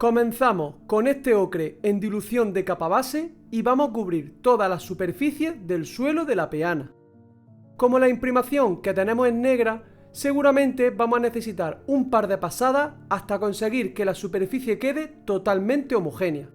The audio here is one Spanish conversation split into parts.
Comenzamos con este ocre en dilución de capa base y vamos a cubrir toda la superficie del suelo de la peana. Como la imprimación que tenemos es negra, seguramente vamos a necesitar un par de pasadas hasta conseguir que la superficie quede totalmente homogénea.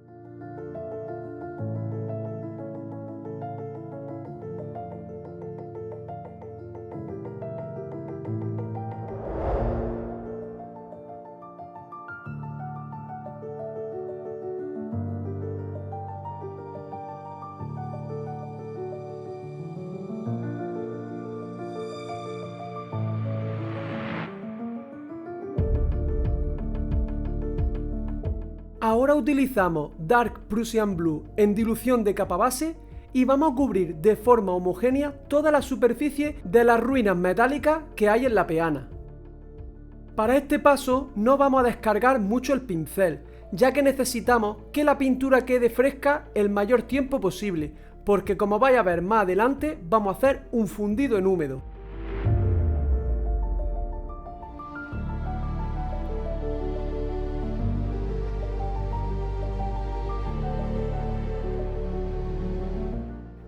Ahora utilizamos Dark Prussian Blue en dilución de capa base y vamos a cubrir de forma homogénea toda la superficie de las ruinas metálicas que hay en la peana. Para este paso no vamos a descargar mucho el pincel, ya que necesitamos que la pintura quede fresca el mayor tiempo posible, porque como vais a ver más adelante vamos a hacer un fundido en húmedo.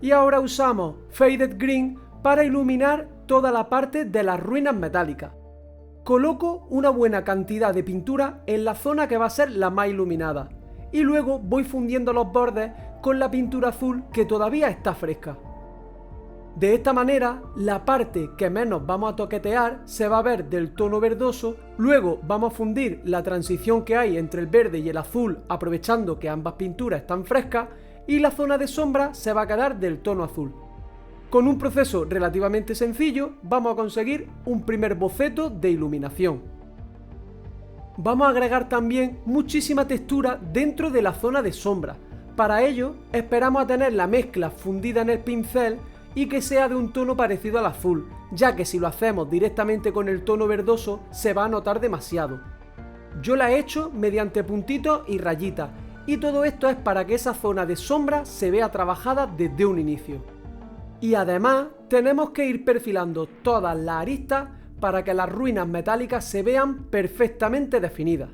Y ahora usamos Faded Green para iluminar toda la parte de las ruinas metálicas. Coloco una buena cantidad de pintura en la zona que va a ser la más iluminada y luego voy fundiendo los bordes con la pintura azul que todavía está fresca. De esta manera, la parte que menos vamos a toquetear se va a ver del tono verdoso, luego vamos a fundir la transición que hay entre el verde y el azul aprovechando que ambas pinturas están frescas y la zona de sombra se va a quedar del tono azul. Con un proceso relativamente sencillo vamos a conseguir un primer boceto de iluminación. Vamos a agregar también muchísima textura dentro de la zona de sombra. Para ello esperamos a tener la mezcla fundida en el pincel y que sea de un tono parecido al azul, ya que si lo hacemos directamente con el tono verdoso se va a notar demasiado. Yo la he hecho mediante puntitos y rayitas, y todo esto es para que esa zona de sombra se vea trabajada desde un inicio. Y además tenemos que ir perfilando todas las aristas para que las ruinas metálicas se vean perfectamente definidas.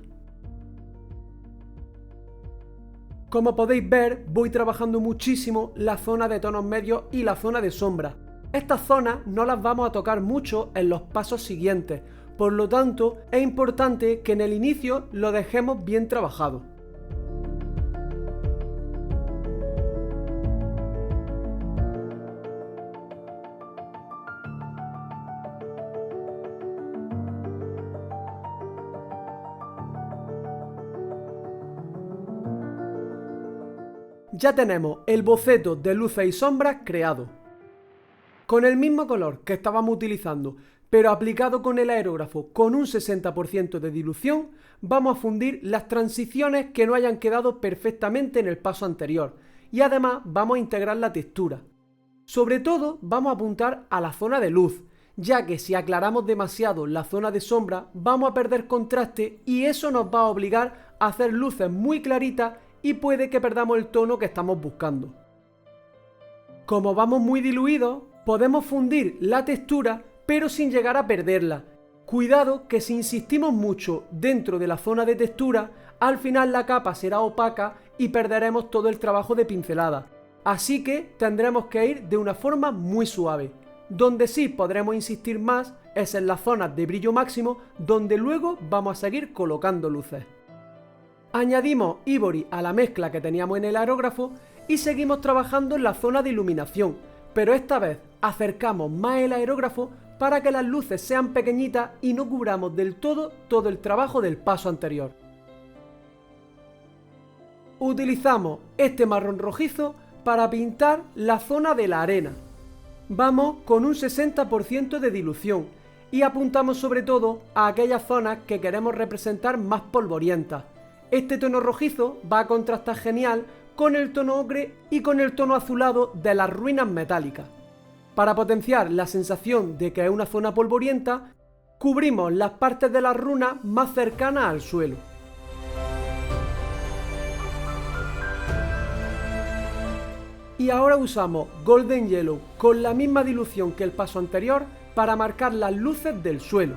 Como podéis ver, voy trabajando muchísimo la zona de tonos medios y la zona de sombra. Estas zonas no las vamos a tocar mucho en los pasos siguientes, por lo tanto es importante que en el inicio lo dejemos bien trabajado. Ya tenemos el boceto de luces y sombras creado. Con el mismo color que estábamos utilizando, pero aplicado con el aerógrafo con un 60% de dilución, vamos a fundir las transiciones que no hayan quedado perfectamente en el paso anterior y además vamos a integrar la textura. Sobre todo vamos a apuntar a la zona de luz, ya que si aclaramos demasiado la zona de sombra vamos a perder contraste y eso nos va a obligar a hacer luces muy claritas y puede que perdamos el tono que estamos buscando. Como vamos muy diluidos, podemos fundir la textura pero sin llegar a perderla. Cuidado que si insistimos mucho dentro de la zona de textura, al final la capa será opaca y perderemos todo el trabajo de pincelada. Así que tendremos que ir de una forma muy suave. Donde sí podremos insistir más es en las zonas de brillo máximo, donde luego vamos a seguir colocando luces. Añadimos Ivory a la mezcla que teníamos en el aerógrafo y seguimos trabajando en la zona de iluminación, pero esta vez acercamos más el aerógrafo para que las luces sean pequeñitas y no cubramos del todo el trabajo del paso anterior. Utilizamos este marrón rojizo para pintar la zona de la arena. Vamos con un 60% de dilución y apuntamos sobre todo a aquellas zonas que queremos representar más polvorientas. Este tono rojizo va a contrastar genial con el tono ocre y con el tono azulado de las ruinas metálicas. Para potenciar la sensación de que es una zona polvorienta, cubrimos las partes de las runas más cercanas al suelo. Y ahora usamos Golden Yellow con la misma dilución que el paso anterior para marcar las luces del suelo.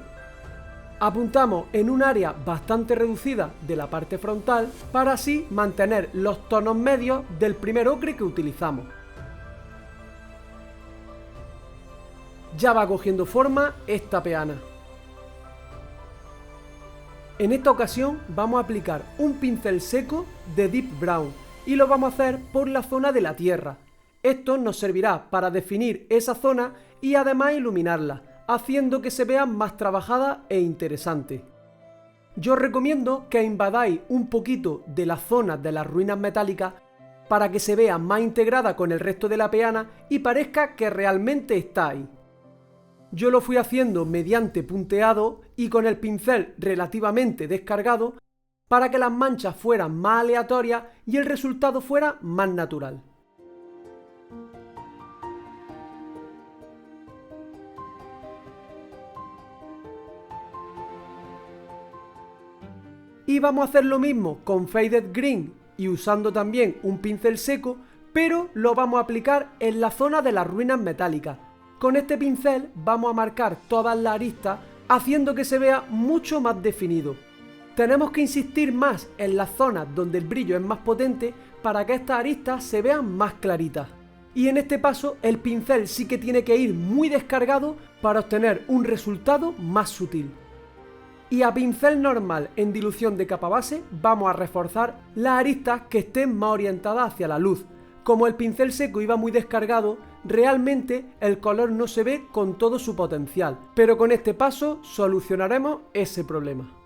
Apuntamos en un área bastante reducida de la parte frontal para así mantener los tonos medios del primer ocre que utilizamos. Ya va cogiendo forma esta peana. En esta ocasión vamos a aplicar un pincel seco de Deep Brown y lo vamos a hacer por la zona de la tierra. Esto nos servirá para definir esa zona y además iluminarla, haciendo que se vea más trabajada e interesante. Yo os recomiendo que invadáis un poquito de la zona de las ruinas metálicas para que se vea más integrada con el resto de la peana y parezca que realmente está ahí. Yo lo fui haciendo mediante punteado y con el pincel relativamente descargado para que las manchas fueran más aleatorias y el resultado fuera más natural. Y vamos a hacer lo mismo con Faded Green y usando también un pincel seco, pero lo vamos a aplicar en la zona de las ruinas metálicas. Con este pincel vamos a marcar todas las aristas haciendo que se vea mucho más definido. Tenemos que insistir más en las zonas donde el brillo es más potente para que estas aristas se vean más claritas. Y en este paso el pincel sí que tiene que ir muy descargado para obtener un resultado más sutil. Y a pincel normal en dilución de capa base vamos a reforzar las aristas que estén más orientadas hacia la luz. Como el pincel seco iba muy descargado, realmente el color no se ve con todo su potencial, pero con este paso solucionaremos ese problema.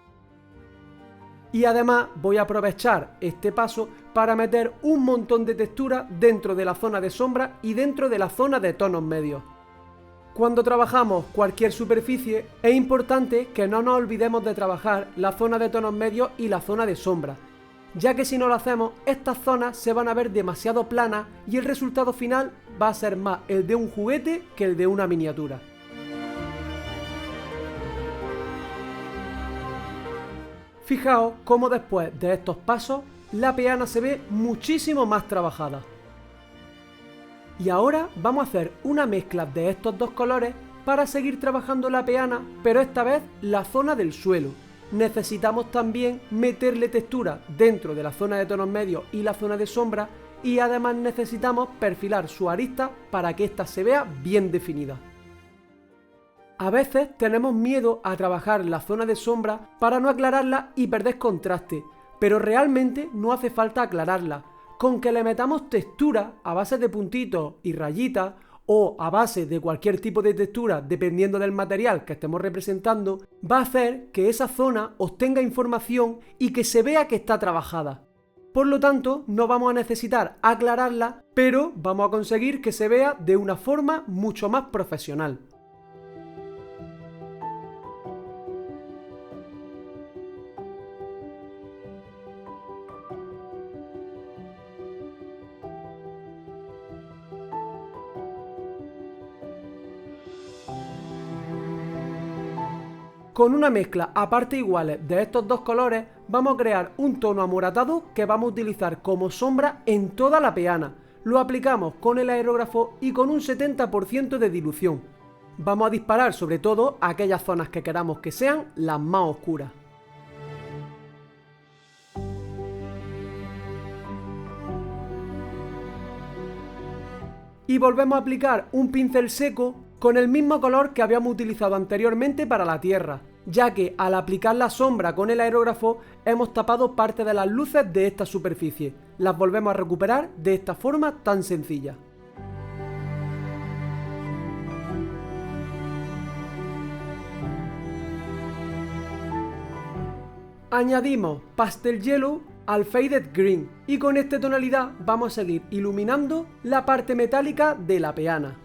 Y además voy a aprovechar este paso para meter un montón de textura dentro de la zona de sombra y dentro de la zona de tonos medios. Cuando trabajamos cualquier superficie es importante que no nos olvidemos de trabajar la zona de tonos medios y la zona de sombra, ya que si no lo hacemos estas zonas se van a ver demasiado planas y el resultado final va a ser más el de un juguete que el de una miniatura. Fijaos cómo después de estos pasos la peana se ve muchísimo más trabajada. Y ahora vamos a hacer una mezcla de estos dos colores para seguir trabajando la peana, pero esta vez la zona del suelo. Necesitamos también meterle textura dentro de la zona de tonos medios y la zona de sombra y además necesitamos perfilar su arista para que ésta se vea bien definida. A veces tenemos miedo a trabajar la zona de sombra para no aclararla y perder contraste, pero realmente no hace falta aclararla. Con que le metamos textura a base de puntitos y rayitas o a base de cualquier tipo de textura dependiendo del material que estemos representando, va a hacer que esa zona obtenga información y que se vea que está trabajada. Por lo tanto, no vamos a necesitar aclararla, pero vamos a conseguir que se vea de una forma mucho más profesional. Con una mezcla a partes iguales de estos dos colores vamos a crear un tono amoratado que vamos a utilizar como sombra en toda la peana. Lo aplicamos con el aerógrafo y con un 70% de dilución. Vamos a disparar sobre todo a aquellas zonas que queramos que sean las más oscuras. Y volvemos a aplicar un pincel seco con el mismo color que habíamos utilizado anteriormente para la tierra, ya que al aplicar la sombra con el aerógrafo hemos tapado parte de las luces de esta superficie. Las volvemos a recuperar de esta forma tan sencilla. Añadimos Pastel Yellow al Faded Green y con esta tonalidad vamos a seguir iluminando la parte metálica de la peana.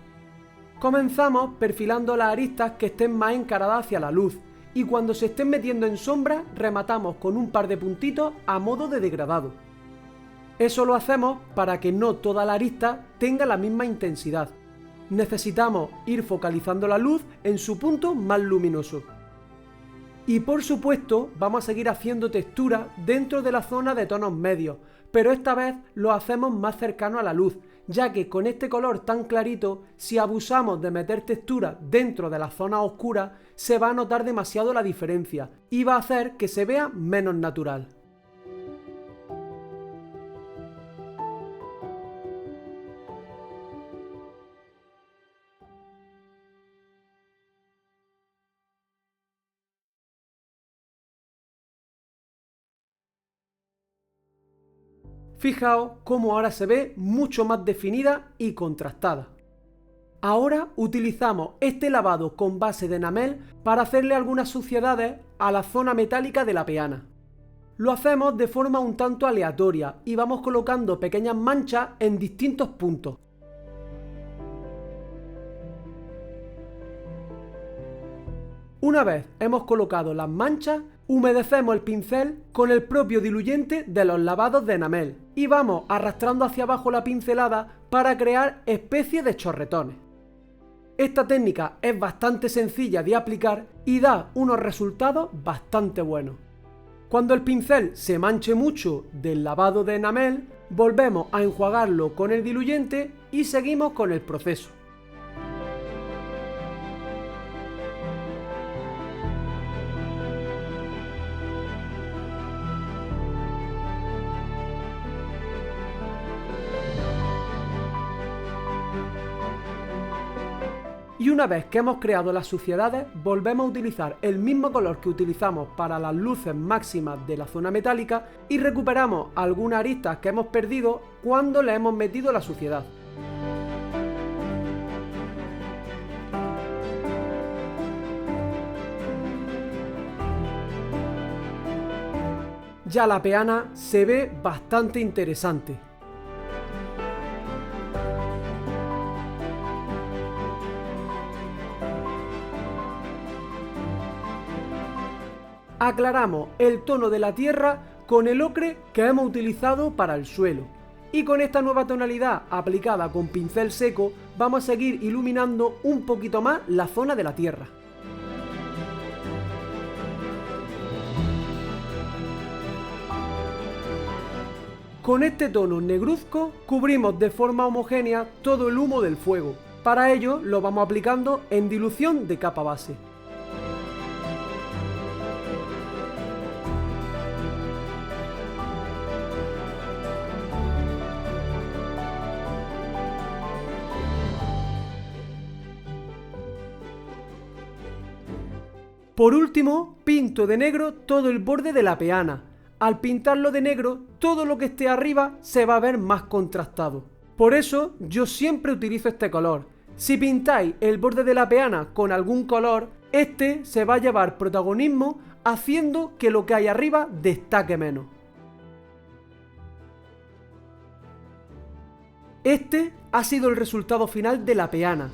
Comenzamos perfilando las aristas que estén más encaradas hacia la luz y cuando se estén metiendo en sombra rematamos con un par de puntitos a modo de degradado. Eso lo hacemos para que no toda la arista tenga la misma intensidad. Necesitamos ir focalizando la luz en su punto más luminoso. Y por supuesto vamos a seguir haciendo textura dentro de la zona de tonos medios, pero esta vez lo hacemos más cercano a la luz, ya que con este color tan clarito, si abusamos de meter textura dentro de las zonas oscuras, se va a notar demasiado la diferencia y va a hacer que se vea menos natural. Fijaos cómo ahora se ve mucho más definida y contrastada. Ahora utilizamos este lavado con base de enamel para hacerle algunas suciedades a la zona metálica de la peana. Lo hacemos de forma un tanto aleatoria y vamos colocando pequeñas manchas en distintos puntos. Una vez hemos colocado las manchas, humedecemos el pincel con el propio diluyente de los lavados de enamel y vamos arrastrando hacia abajo la pincelada para crear especies de chorretones. Esta técnica es bastante sencilla de aplicar y da unos resultados bastante buenos. Cuando el pincel se manche mucho del lavado de enamel, volvemos a enjuagarlo con el diluyente y seguimos con el proceso. Y una vez que hemos creado las suciedades, volvemos a utilizar el mismo color que utilizamos para las luces máximas de la zona metálica y recuperamos algunas aristas que hemos perdido cuando le hemos metido la suciedad. Ya la peana se ve bastante interesante. Aclaramos el tono de la tierra con el ocre que hemos utilizado para el suelo. Y con esta nueva tonalidad aplicada con pincel seco vamos a seguir iluminando un poquito más la zona de la tierra. Con este tono negruzco cubrimos de forma homogénea todo el humo del fuego. Para ello lo vamos aplicando en dilución de capa base. Por último, pinto de negro todo el borde de la peana. Al pintarlo de negro, todo lo que esté arriba se va a ver más contrastado. Por eso, yo siempre utilizo este color. Si pintáis el borde de la peana con algún color, este se va a llevar protagonismo haciendo que lo que hay arriba destaque menos. Este ha sido el resultado final de la peana.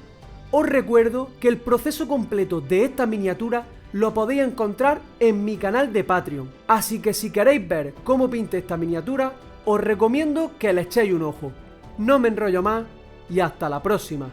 Os recuerdo que el proceso completo de esta miniatura lo podéis encontrar en mi canal de Patreon, así que si queréis ver cómo pinté esta miniatura, os recomiendo que le echéis un ojo. No me enrollo más y hasta la próxima.